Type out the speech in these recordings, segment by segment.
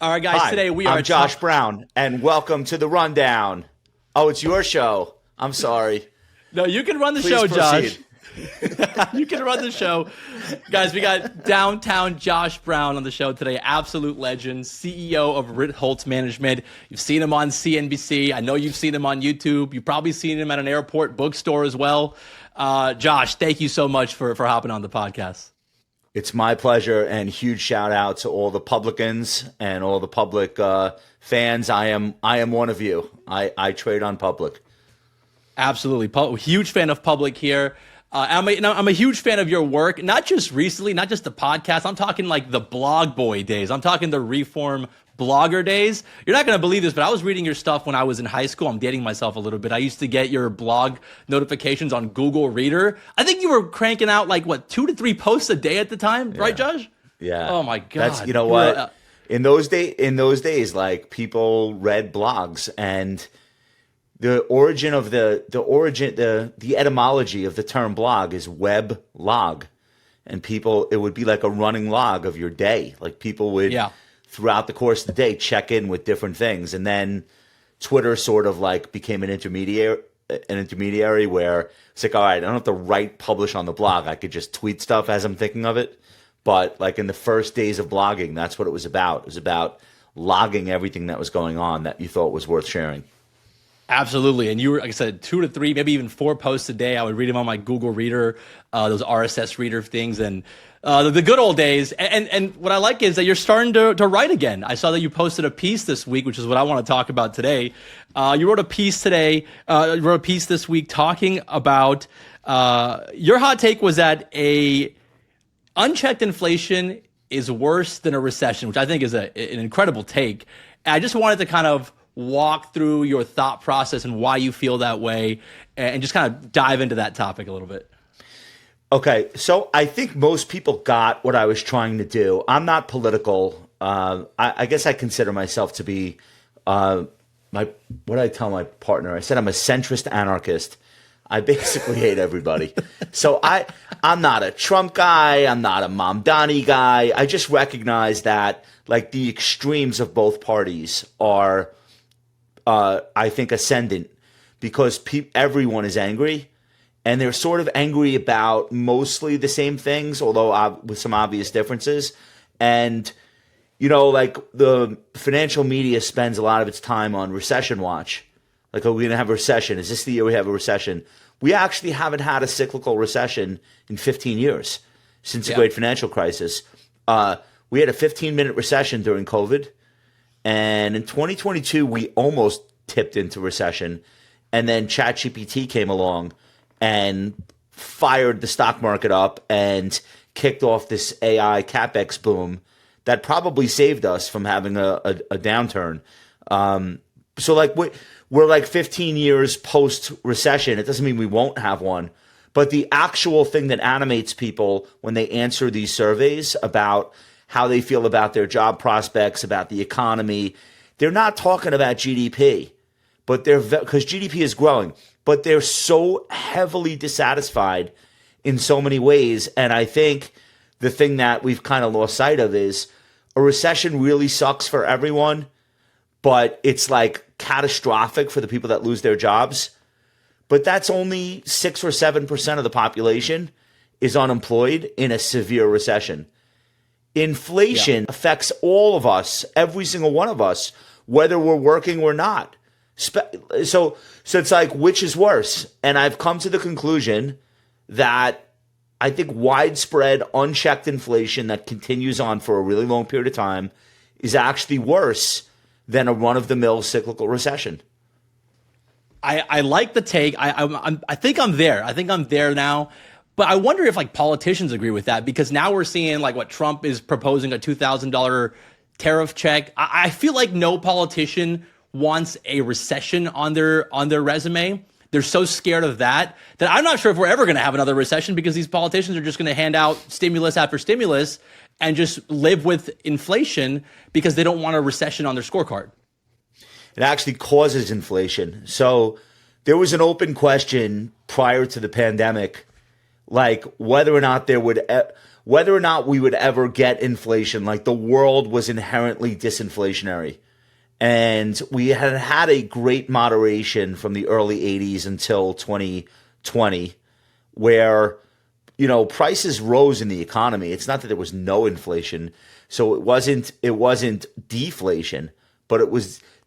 All right, guys, Hi, today we are I'm Josh Brown, and welcome to the Rundown. Oh, it's your show. I'm sorry. No, you can run the Please show, Josh. proceed. You can run the show. Guys, we got downtown Josh Brown on the show today. Absolute legend, CEO of Ritholtz Management. You've seen him on CNBC. I know you've seen him on YouTube. You've probably seen him at an airport bookstore as well. Josh, thank you so much for hopping on the podcast. It's my pleasure, and huge shout out to all the publicans and all the public fans. I am one of you. I trade on public. Absolutely. Huge fan of Public here. I'm a huge fan of your work, not just recently, not just the podcast. I'm talking like the blog boy days. I'm talking the Reform blogger days. You're not going to believe this, but I was reading your stuff when I was in high school. I'm dating myself a little bit. I used to get your blog notifications on Google Reader. I think you were cranking out like, 2 to 3 posts a day at the time, right, Josh? Yeah. Oh my God. That's, you know what? In those days, like, people read blogs, and the etymology of the term blog is web log, and it would be like a running log of your day. Like, people would, throughout the course of the day, check in with different things. And then Twitter sort of like became an intermediary where it's like, all right, I don't have to publish on the blog. I could just tweet stuff as I'm thinking of it. But like in the first days of blogging, that's what it was about. It was about logging everything that was going on that you thought was worth sharing. Absolutely. And you were, like I said, 2 to 3, maybe even 4 posts a day. I would read them on my Google Reader, those RSS reader things, and the good old days. And what I like is that you're starting to write again. I saw that you posted a piece this week, which is what I want to talk about today. You wrote a piece today, you wrote a piece this week talking about, your hot take was that unchecked inflation is worse than a recession, which I think is an incredible take. And I just wanted to kind of walk through your thought process and why you feel that way, and just kind of dive into that topic a little bit. Okay, so I think most people got what I was trying to do. I'm not political. I guess I consider myself to be what did I tell my partner? I said I'm a centrist anarchist. I basically hate everybody. So I'm not a Trump guy. I'm not a Mamdani guy. I just recognize that like the extremes of both parties are, I think, ascendant because everyone is angry. And they're sort of angry about mostly the same things, although with some obvious differences. And, you know, like the financial media spends a lot of its time on recession watch. Like, are we going to have a recession? Is this the year we have a recession? We actually haven't had a cyclical recession in 15 years since the great financial crisis. We had a 15-minute recession during COVID. And in 2022, we almost tipped into recession. And then ChatGPT came along and fired the stock market up and kicked off this AI capex boom that probably saved us from having a downturn. So like we're like 15 years post recession. It doesn't mean we won't have one, but the actual thing that animates people when they answer these surveys about how they feel about their job prospects, about the economy, they're not talking about GDP, but because GDP is growing. But they're so heavily dissatisfied in so many ways. And I think the thing that we've kind of lost sight of is a recession really sucks for everyone, but it's like catastrophic for the people that lose their jobs. But that's only 6 or 7% of the population is unemployed in a severe recession. Inflation affects all of us, every single one of us, whether we're working or not. So it's like, which is worse? And I've come to the conclusion that I think widespread unchecked inflation that continues on for a really long period of time is actually worse than a run-of-the-mill cyclical recession. I like the take. I think I'm there. I think I'm there now. But I wonder if like politicians agree with that, because now we're seeing like what Trump is proposing, a $2,000 tariff check. I feel like no politician wants a recession on their resume. They're so scared of that I'm not sure if we're ever going to have another recession, because these politicians are just going to hand out stimulus after stimulus and just live with inflation because they don't want a recession on their scorecard. It actually causes inflation. So there was an open question prior to the pandemic like whether or not we would ever get inflation. Like the world was inherently disinflationary. And we had had a great moderation from the early 80s until 2020, where, prices rose in the economy. It's not that there was no inflation. So it wasn't deflation, but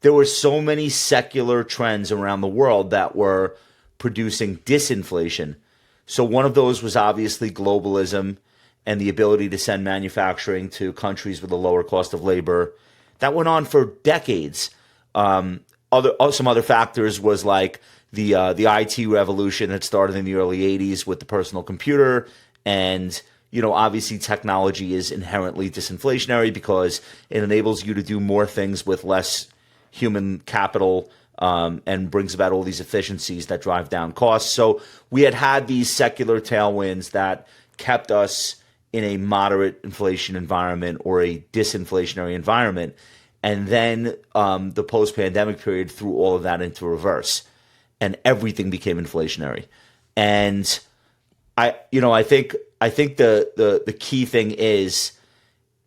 there were so many secular trends around the world that were producing disinflation. So one of those was obviously globalism and the ability to send manufacturing to countries with a lower cost of labor. That went on for decades. Some other factors was like the IT revolution that started in the early 80s with the personal computer. And, obviously technology is inherently disinflationary because it enables you to do more things with less human capital, and brings about all these efficiencies that drive down costs. So we had these secular tailwinds that kept us in a moderate inflation environment or a disinflationary environment. And then the post-pandemic period threw all of that into reverse, and everything became inflationary. And I think the key thing is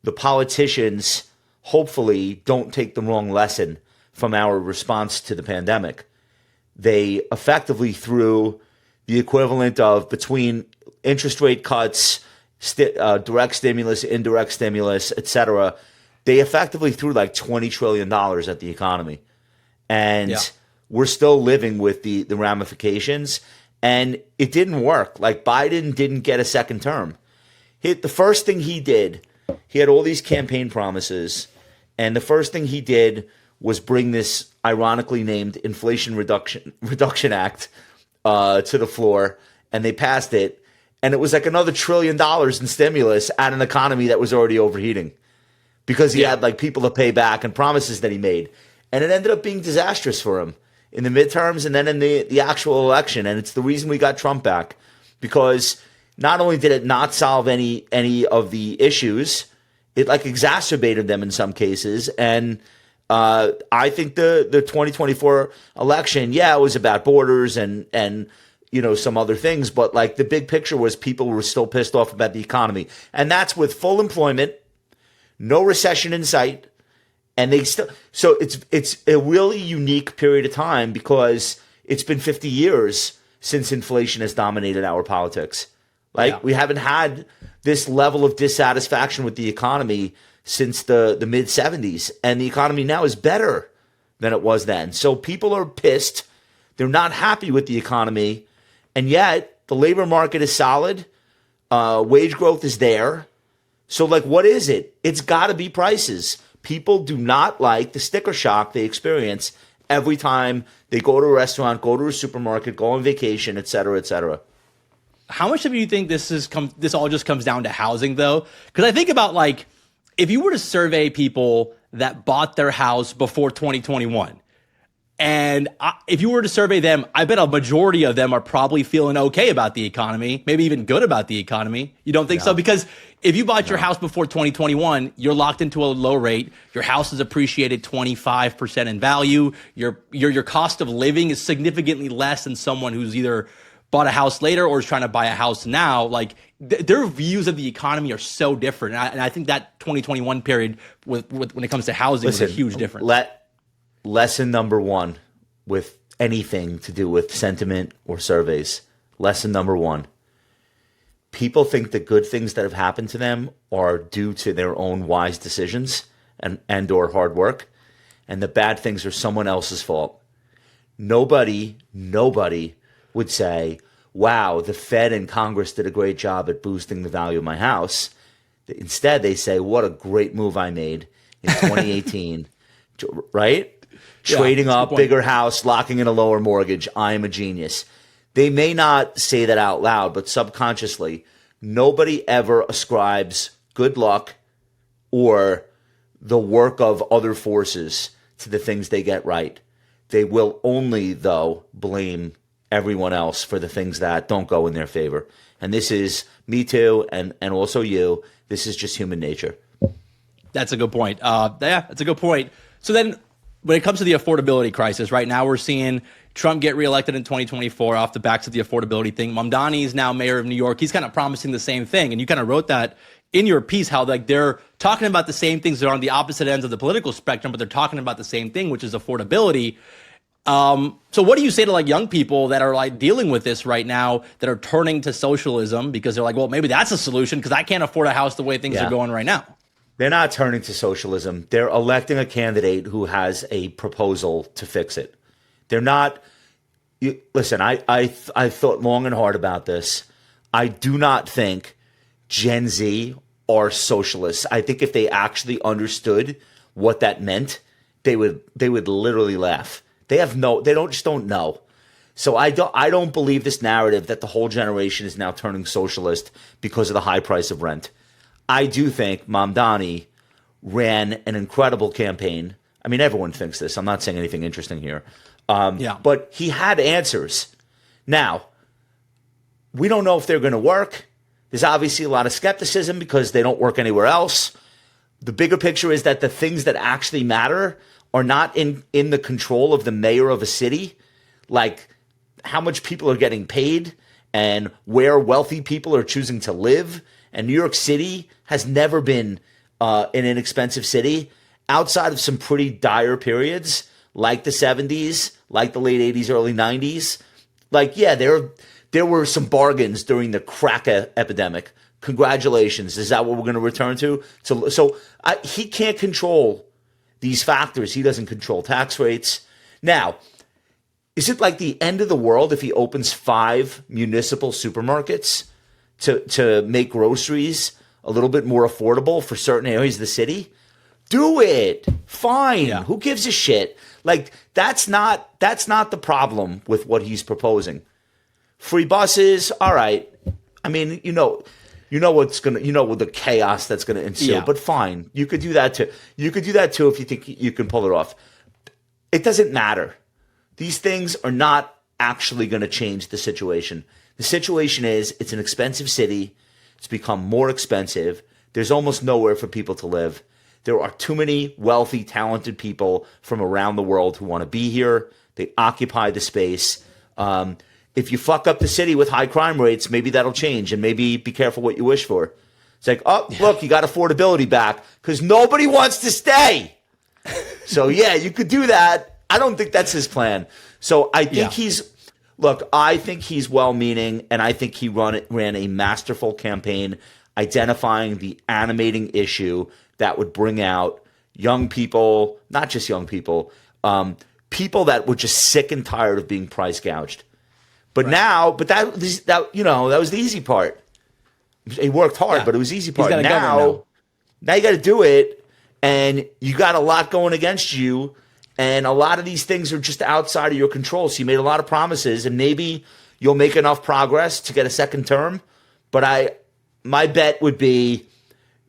the politicians hopefully don't take the wrong lesson from our response to the pandemic. They effectively threw the equivalent of between interest rate cuts, direct stimulus, indirect stimulus, etc. They effectively threw like $20 trillion at the economy. And we're still living with the ramifications. And it didn't work. Like Biden didn't get a second term. The first thing he did, he had all these campaign promises. And the first thing he did was bring this ironically named Inflation Reduction Act to the floor. And they passed it. And it was like another $1 trillion in stimulus at an economy that was already overheating, because he had like people to pay back and promises that he made. And it ended up being disastrous for him in the midterms and then in the actual election. And it's the reason we got Trump back, because not only did it not solve any of the issues, it like exacerbated them in some cases. And I think the 2024 election, it was about borders and some other things, but like the big picture was people were still pissed off about the economy. And that's with full employment, no recession in sight. And so it's a really unique period of time because it's been 50 years since inflation has dominated our politics. We haven't had this level of dissatisfaction with the economy since the mid 70s. And the economy now is better than it was then. So people are pissed. They're not happy with the economy. And yet the labor market is solid. Wage growth is there. So what is it? It's got to be prices. People do not like the sticker shock they experience every time they go to a restaurant, go to a supermarket, go on vacation, et cetera, et cetera. How much of you think this all just comes down to housing, though? Because I think about if you were to survey people that bought their house before 2021, and if you were to survey them, I bet a majority of them are probably feeling okay about the economy, maybe even good about the economy. You don't think so? Because if you bought your house before 2021, you're locked into a low rate. Your house is appreciated 25% in value. Your cost of living is significantly less than someone who's either bought a house later or is trying to buy a house now. Their views of the economy are so different. And I think that 2021 period when it comes to housing was a huge difference. Lesson number one with anything to do with sentiment or surveys. Lesson number one. People think the good things that have happened to them are due to their own wise decisions and or hard work. And the bad things are someone else's fault. Nobody would say, wow, the Fed and Congress did a great job at boosting the value of my house. Instead, they say, what a great move I made in 2018, right? Trading up, bigger house, locking in a lower mortgage. I am a genius. They may not say that out loud, but subconsciously, nobody ever ascribes good luck or the work of other forces to the things they get right. They will only, though, blame everyone else for the things that don't go in their favor. And this is me too, and also you. This is just human nature. That's a good point. That's a good point. So then, when it comes to the affordability crisis, right now we're seeing Trump get reelected in 2024 off the backs of the affordability thing. Mamdani is now mayor of New York. He's kind of promising the same thing. And you kind of wrote that in your piece, how like they're talking about the same things. They're on the opposite ends of the political spectrum, but they're talking about the same thing, which is affordability. So what do you say to like young people that are like dealing with this right now, that are turning to socialism because they're like, well, maybe that's a solution because I can't afford a house the way things are going right now? They're not turning to socialism. They're electing a candidate who has a proposal to fix it. They're not. Listen, I thought long and hard about this. I do not think Gen Z are socialists. I think if they actually understood what that meant, they would literally laugh. They don't know. So I don't believe this narrative that the whole generation is now turning socialist because of the high price of rent. I do think Mamdani ran an incredible campaign. I mean, everyone thinks this. I'm not saying anything interesting here. But he had answers. Now, we don't know if they're going to work. There's obviously a lot of skepticism because they don't work anywhere else. The bigger picture is that the things that actually matter are not in the control of the mayor of a city, like how much people are getting paid and where wealthy people are choosing to live. And New York City has never been an inexpensive city outside of some pretty dire periods like the 70s, like the late 80s, early 90s. Like, yeah, there were some bargains during the crack epidemic. Congratulations. Is that what we're going to return to? So he can't control these factors. He doesn't control tax rates. Now, is it like the end of the world if he opens 5 municipal supermarkets to make groceries a little bit more affordable for certain areas of the city? Do it. Fine. Yeah. Who gives a shit? Like, that's not the problem with what he's proposing. Free buses, all right. I mean, you know the chaos that's gonna ensue. Yeah. But fine, you could do that too. You could do that too if you think you can pull it off. It doesn't matter. These things are not actually going to change the situation. The situation is it's an expensive city. It's become more expensive. There's almost nowhere for people to live. There are too many wealthy, talented people from around the world who want to be here. They occupy the space. If you fuck up the city with high crime rates, maybe that'll change, and maybe be careful what you wish for. It's like, look, you got affordability back because nobody wants to stay. So, yeah, you could do that. I don't think that's his plan. So I think I think he's well-meaning, and I think he ran a masterful campaign identifying the animating issue that would bring out young people, not just young people, people that were just sick and tired of being price gouged. But that was the easy part. He worked hard, but it was the easy part. Now you got to do it, and you got a lot going against you, and a lot of these things are just outside of your control. So you made a lot of promises, and maybe you'll make enough progress to get a second term. But my bet would be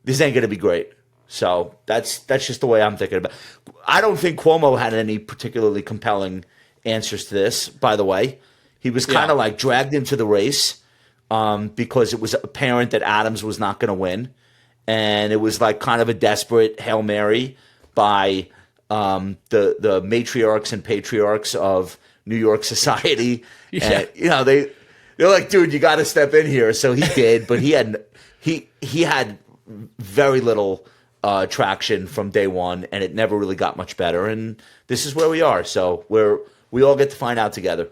this ain't going to be great. So that's just the way I'm thinking about it. I don't think Cuomo had any particularly compelling answers to this, by the way. He was kind of like dragged into the race because it was apparent that Adams was not going to win. And it was like kind of a desperate Hail Mary by the matriarchs and patriarchs of New York society. Yeah. And, they're like, dude, you got to step in here. So he did, but he had very little traction from day one, and it never really got much better. And this is where we are. So we all get to find out together.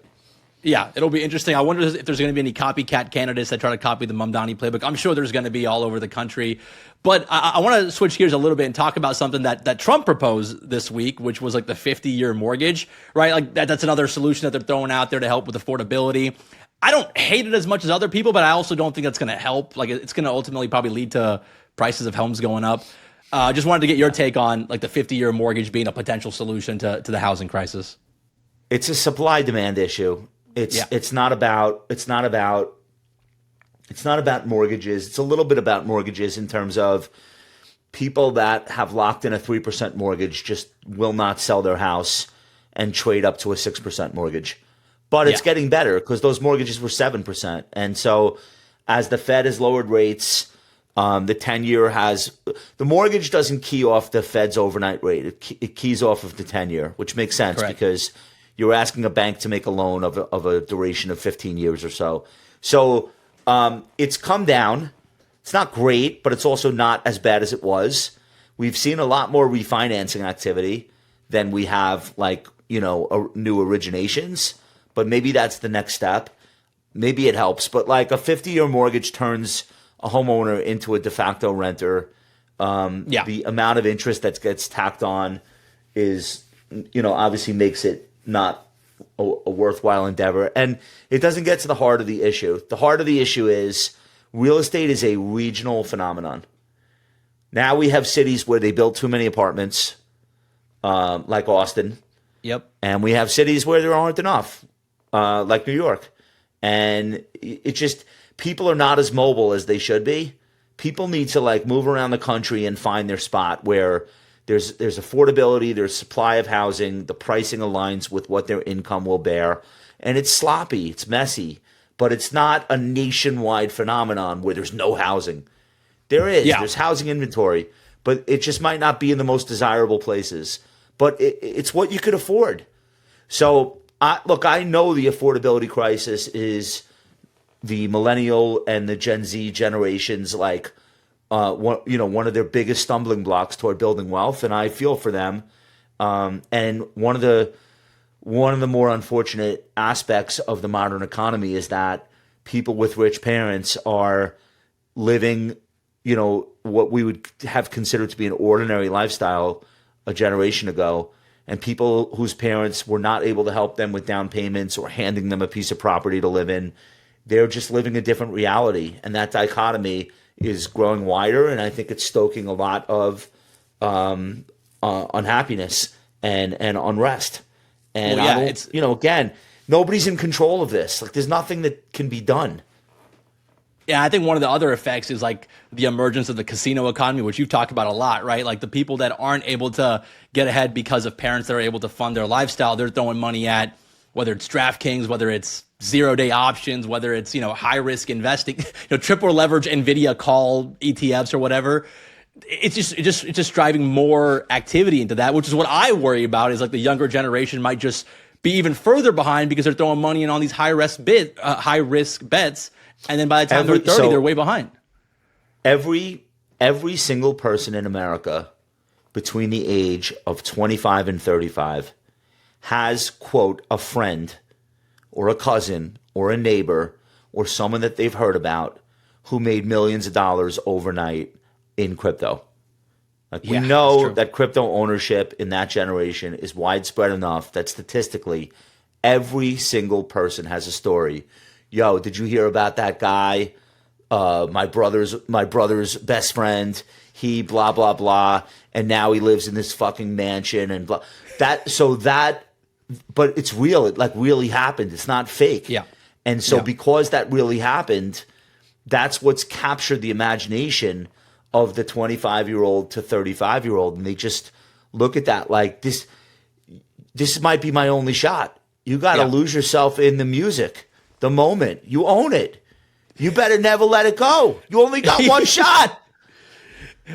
Yeah, it'll be interesting. I wonder if there's going to be any copycat candidates that try to copy the Mamdani playbook. I'm sure there's going to be all over the country. But I want to switch gears a little bit and talk about something that Trump proposed this week, which was like the 50-year mortgage, right? Like that's another solution that they're throwing out there to help with affordability. I don't hate it as much as other people, but I also don't think that's going to help. Like it's going to ultimately probably lead to prices of homes going up. Just wanted to get your take on like the 50-year mortgage being a potential solution to the housing crisis. It's a supply demand issue. It's not about mortgages. It's a little bit about mortgages in terms of people that have locked in a 3% mortgage just will not sell their house and trade up to a 6% mortgage. But it's getting better because those mortgages were 7%. And so as the Fed has lowered rates, The 10-year the mortgage doesn't key off the Fed's overnight rate. It keys off of the 10-year, which makes sense. Correct. Because you're asking a bank to make a loan of a duration of 15 years or so. So it's come down. It's not great, but it's also not as bad as it was. We've seen a lot more refinancing activity than we have new originations. But maybe that's the next step. Maybe it helps. But like a 50-year mortgage turns a homeowner into a de facto renter. The amount of interest that gets tacked on is, obviously makes it not a worthwhile endeavor. And it doesn't get to the heart of the issue. The heart of the issue is real estate is a regional phenomenon. Now we have cities where they build too many apartments, like Austin. Yep. And we have cities where there aren't enough, like New York. And it just, people are not as mobile as they should be. People need to move around the country and find their spot where there's affordability, there's supply of housing, the pricing aligns with what their income will bear. And it's sloppy, it's messy, but it's not a nationwide phenomenon where there's no housing. There is, there's housing inventory, but it just might not be in the most desirable places. But it's what you could afford. So, I know the affordability crisis is the millennial and the Gen Z generations, one of their biggest stumbling blocks toward building wealth, and I feel for them. And one of the more unfortunate aspects of the modern economy is that people with rich parents are living, what we would have considered to be an ordinary lifestyle a generation ago. And people whose parents were not able to help them with down payments or handing them a piece of property to live in, they're just living a different reality. And that dichotomy is growing wider, and I think it's stoking a lot of unhappiness and unrest. And again, nobody's in control of this. There's nothing that can be done. Yeah, I think one of the other effects is the emergence of the casino economy, which you've talked about a lot, right? Like the people that aren't able to get ahead because of parents that are able to fund their lifestyle, they're throwing money at whether it's DraftKings, whether it's 0-day options, whether it's, high risk investing, triple leverage Nvidia call ETFs or whatever. It's just driving more activity into that, which is what I worry about is the younger generation might just be even further behind because they're throwing money in on these high risk bets. And then by the time they're 30, they're way behind. Every single person in America between the age of 25 and 35 has, quote, a friend or a cousin or a neighbor or someone that they've heard about who made millions of dollars overnight in crypto. We know that crypto ownership in that generation is widespread enough that statistically every single person has a story. Yo, did you hear about that guy? My brother's best friend. He blah blah blah, and now he lives in this fucking mansion and blah. But it's real. It really happened. It's not fake. Yeah. And so because that really happened, that's what's captured the imagination of the 25-year-old to 35-year-old, and they just look at that like this. This might be my only shot. You got to lose yourself in the music. The moment. You own it. You better never let it go. You only got one shot.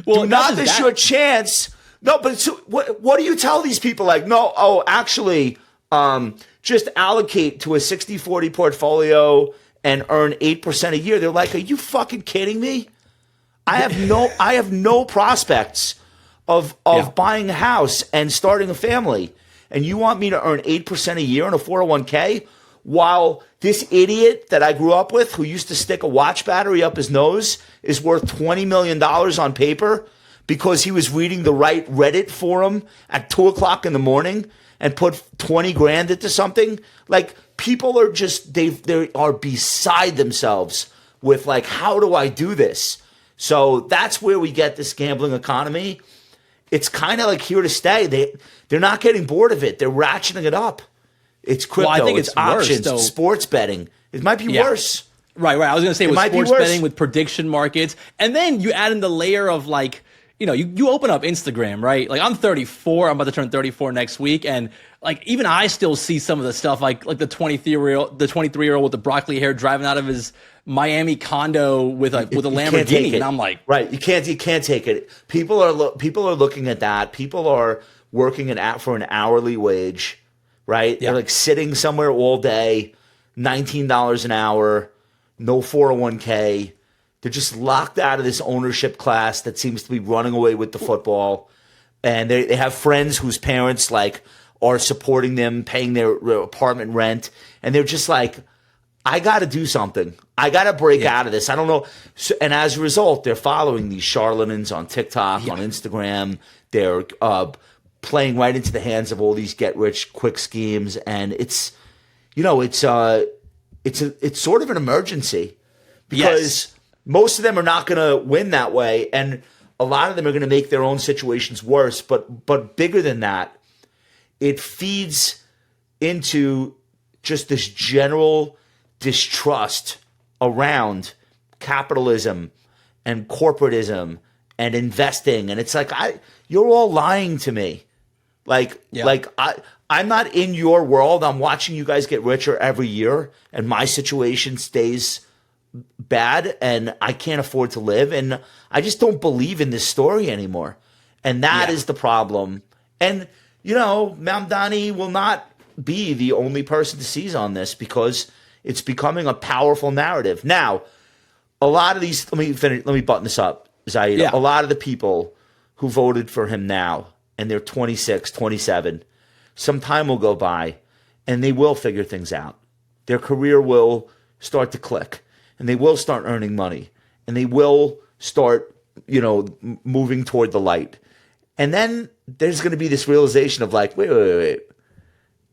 Well, do not miss your chance. No, but what do you tell these people? Actually, just allocate to a 60-40 portfolio and earn 8% a year. They're like, are you fucking kidding me? I have no prospects of buying a house and starting a family. And you want me to earn 8% a year in a 401k? While this idiot that I grew up with who used to stick a watch battery up his nose is worth $20 million on paper because he was reading the right Reddit forum at 2 o'clock in the morning and put 20 grand into something. People are just, they are beside themselves with how do I do this? So that's where we get this gambling economy. It's kind of here to stay. They're not getting bored of it. They're ratcheting it up. It's crypto, I think it's options, worse, sports betting. It might be worse. Right. I was going to say with sports betting, with prediction markets. And then you add in the layer of you open up Instagram, right? I'm 34. I'm about to turn 34 next week. And even I still see some of the stuff the 23-year-old with the broccoli hair driving out of his Miami condo with a You can't take Lamborghini, it. and I'm like, right, you can't take it. People are looking at that. People are working for an hourly wage, right? Yeah. They're like sitting somewhere all day, $19 an hour, no 401k. They're just locked out of this ownership class that seems to be running away with the football. And they have friends whose parents like are supporting them, paying their apartment rent, and they're just like, I got to do something. I got to break out of this. I don't know. So, and as a result, they're following these charlatans on TikTok, on Instagram. They're playing right into the hands of all these get-rich-quick schemes, and it's sort of an emergency because most of them are not going to win that way, and a lot of them are going to make their own situations worse. But bigger than that, it feeds into just this general distrust around capitalism and corporatism and investing, and it's like you're all lying to me. I'm not in your world. I'm watching you guys get richer every year, and my situation stays bad, and I can't afford to live, and I just don't believe in this story anymore. And that is the problem. And Mamdani will not be the only person to seize on this because it's becoming a powerful narrative. Now, a lot of these, let me button this up, Zaid. A lot of the people who voted for him now, and they're 26, 27, some time will go by, and they will figure things out. Their career will start to click, and they will start earning money, and they will start, moving toward the light. And then there's going to be this realization of like, wait.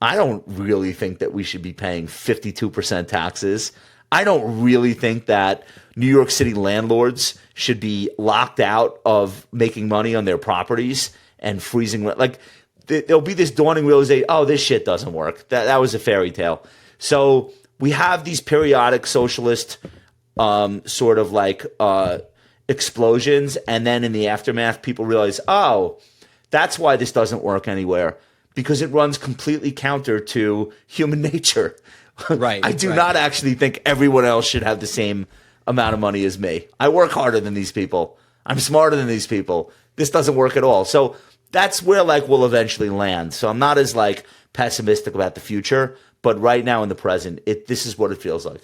I don't really think that we should be paying 52% taxes. I don't really think that New York City landlords should be locked out of making money on their properties and freezing. Like, there'll be this dawning realization, oh, this shit doesn't work. That was a fairy tale. So we have these periodic socialist sort of like explosions. And then in the aftermath, people realize, oh, that's why this doesn't work anywhere. Because it runs completely counter to human nature. Right. I do not actually think everyone else should have the same amount of money as me. I work harder than these people. I'm smarter than these people. This doesn't work at all. So that's where we'll eventually land. So I'm not as pessimistic about the future, but right now in the present, this is what it feels like.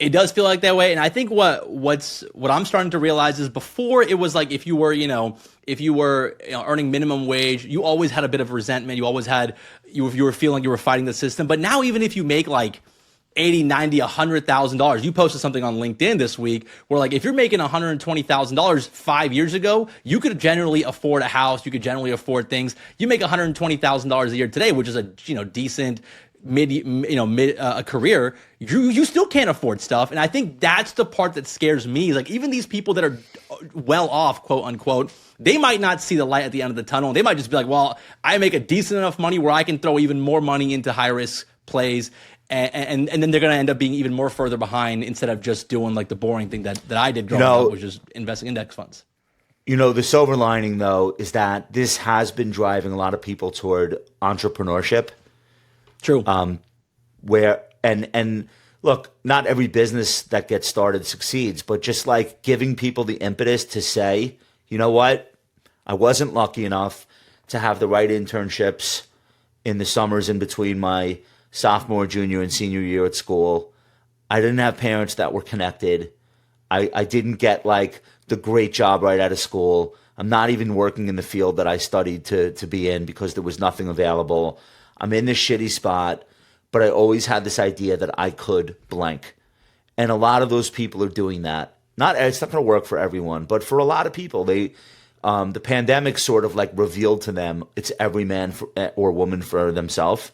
It does feel like that way, and I think what I'm starting to realize is before it was like if you were earning minimum wage, you always had a bit of resentment. You always had you were feeling like you were fighting the system. But now even if you make like $80,000, $90,000, $100,000, you posted something on LinkedIn this week where if you're making $120,000 5 years ago, you could generally afford a house, you could generally afford things. You make $120,000 a year today, which is a decent a career, you still can't afford stuff. And I think that's the part that scares me. Even these people that are well off, quote unquote, they might not see the light at the end of the tunnel. They might just be like, well, I make a decent enough money where I can throw even more money into high risk plays. And then they're going to end up being even more further behind instead of just doing the boring thing that I did growing up, which is investing index funds. The silver lining though, is that this has been driving a lot of people toward entrepreneurship. True. Where and look, not every business that gets started succeeds, but just giving people the impetus to say, you know what, I wasn't lucky enough to have the right internships in the summers in between my sophomore, junior, and senior year at school. I didn't have parents that were connected. I didn't get the great job right out of school. I'm not even working in the field that I studied to be in because there was nothing available. I'm in this shitty spot, but I always had this idea that I could blank. And a lot of those people are doing that. It's not going to work for everyone, but for a lot of people, the pandemic sort of revealed to them it's every man or woman for themselves.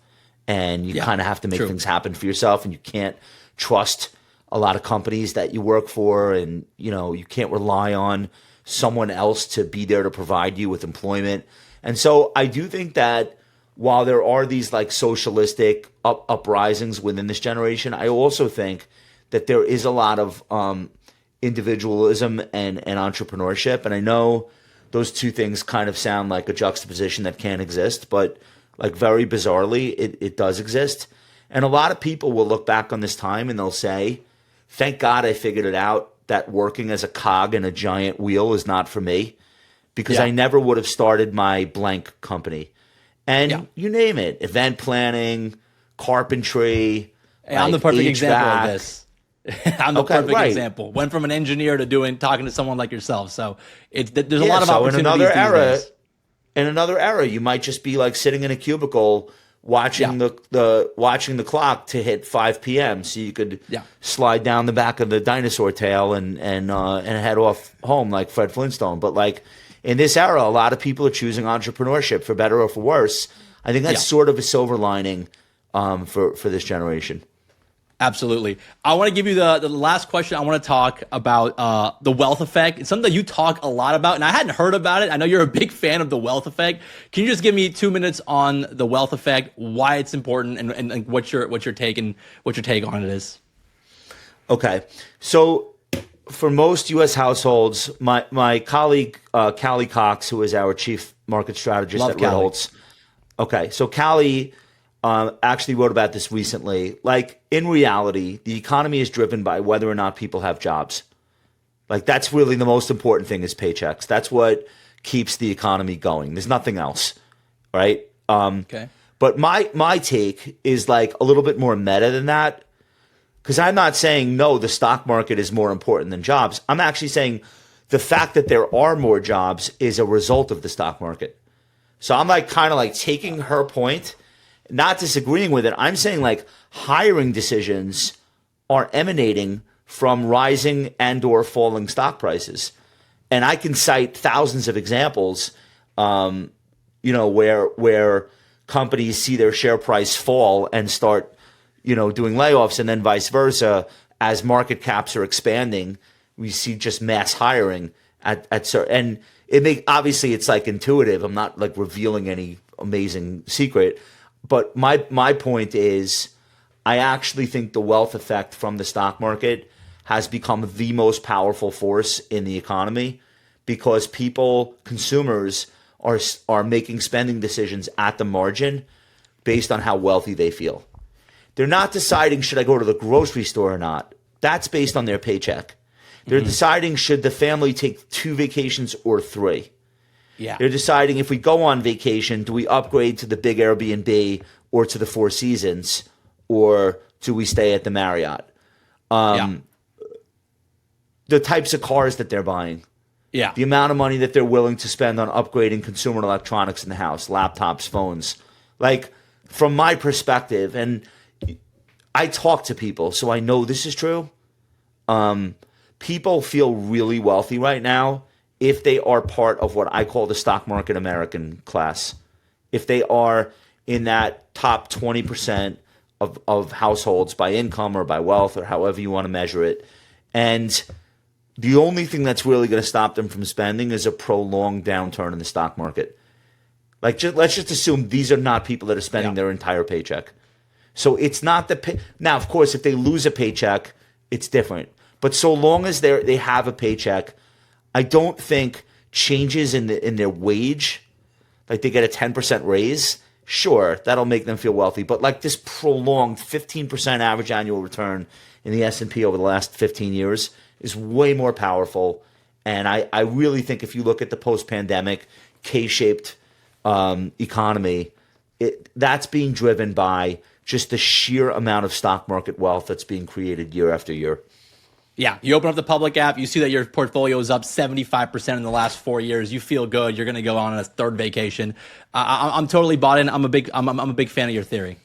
And you kind of have to make things happen for yourself, and you can't trust a lot of companies that you work for, and you can't rely on someone else to be there to provide you with employment. And so I do think that while there are these socialistic uprisings within this generation, I also think that there is a lot of individualism and entrepreneurship. And I know those two things kind of sound like a juxtaposition that can't exist, but very bizarrely, it does exist. And a lot of people will look back on this time and they'll say, thank God I figured it out that working as a cog in a giant wheel is not for me, because I never would have started my blank company. And you name it, event planning, carpentry. Hey, I'm the perfect HVAC. example of this. I'm the perfect right. example. Went from an engineer to talking to someone like yourself. So there's a Yeah, lot of so opportunities in another these era, days. in another era, you might just be like sitting in a cubicle watching the clock to hit 5 p.m. so you could slide down the back of the dinosaur tail and head off home like Fred Flintstone. But like in this era, a lot of people are choosing entrepreneurship for better or for worse. I think that's sort of a silver lining for this generation. Absolutely. I want to give you the last question. I want to talk about the wealth effect. It's something that you talk a lot about, and I hadn't heard about it. I know you're a big fan of the wealth effect. Can you just give me 2 minutes on the wealth effect, why it's important, and what your take on it is? Okay, so for most U.S. households, my colleague Callie Cox, who is our chief market strategist at Ritholtz. Okay, so Callie actually wrote about this recently. Like, in reality, the economy is driven by whether or not people have jobs. Like, that's really the most important thing, is paychecks. That's what keeps the economy going. There's nothing else, right? Okay. But my take is like a little bit more meta than that, because I'm not saying, no, the stock market is more important than jobs. I'm actually saying the fact that there are more jobs is a result of the stock market. So I'm like kind of like taking her point, not disagreeing with it. I'm saying like hiring decisions are emanating from rising and or falling stock prices. And I can cite thousands of examples, where companies see their share price fall and start, doing layoffs, and then vice versa. As market caps are expanding, we see just mass hiring at certain, and obviously it's like intuitive. I'm not like revealing any amazing secret. But my point is, I actually think the wealth effect from the stock market has become the most powerful force in the economy, because consumers are making spending decisions at the margin based on how wealthy they feel. They're not deciding, should I go to the grocery store or not? That's based on their paycheck. They're deciding, should the family take 2 vacations or 3? Yeah. They're deciding, if we go on vacation, do we upgrade to the big Airbnb or to the Four Seasons, or do we stay at the Marriott? The types of cars that they're buying. Yeah. The amount of money that they're willing to spend on upgrading consumer electronics in the house, laptops, phones. Like, from my perspective, and I talk to people, so I know this is true. People feel really wealthy right now if they are part of what I call the stock market American class. If they are in that top 20% of households by income or by wealth, or however you want to measure it. And the only thing that's really going to stop them from spending is a prolonged downturn in the stock market. Like, let's just assume these are not people that are spending their entire paycheck. So it's not now, of course, if they lose a paycheck, it's different. But so long as they have a paycheck, I don't think changes in their wage, like they get a 10% raise, sure, that'll make them feel wealthy. But like this prolonged 15% average annual return in the S&P over the last 15 years is way more powerful. And I really think if you look at the post-pandemic K-shaped economy, that's being driven by just the sheer amount of stock market wealth that's being created year after year. Yeah, you open up the public app, you see that your portfolio is up 75% in the last 4 years. You feel good. You're going to go on a 3rd vacation. I'm totally bought in. I'm a big fan of your theory.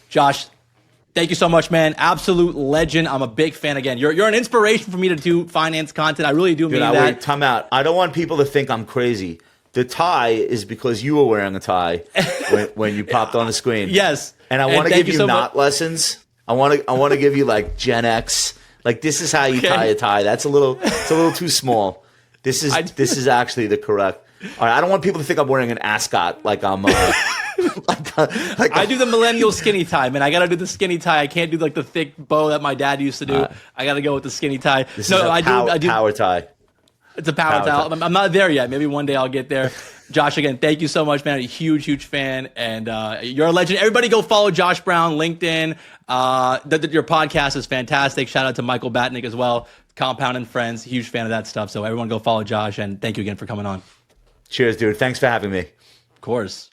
Josh, thank you so much, man. Absolute legend. I'm a big fan again. You're an inspiration for me to do finance content. I really do mean that. Wait, time out. I don't want people to think I'm crazy. The tie is because you were wearing a tie when you popped on the screen. Yes. And I want to give you knot lessons. I want to give you like Gen X. Like, this is how you tie a tie. It's a little too small. This is actually the correct. All right, I don't want people to think I'm wearing an ascot like I'm. I do the millennial skinny tie, man. I gotta do the skinny tie. I can't do like the thick bow that my dad used to do. I gotta go with the skinny tie. I do power tie. It's a power tie. I'm not there yet. Maybe one day I'll get there. Josh, again, thank you so much, man. A huge fan, and you're a legend. Everybody go follow Josh Brown, LinkedIn. Your podcast is fantastic. Shout out to Michael Batnick as well, Compound and Friends. Huge fan of that stuff. So everyone go follow Josh, and thank you again for coming on. Cheers, dude. Thanks for having me. Of course.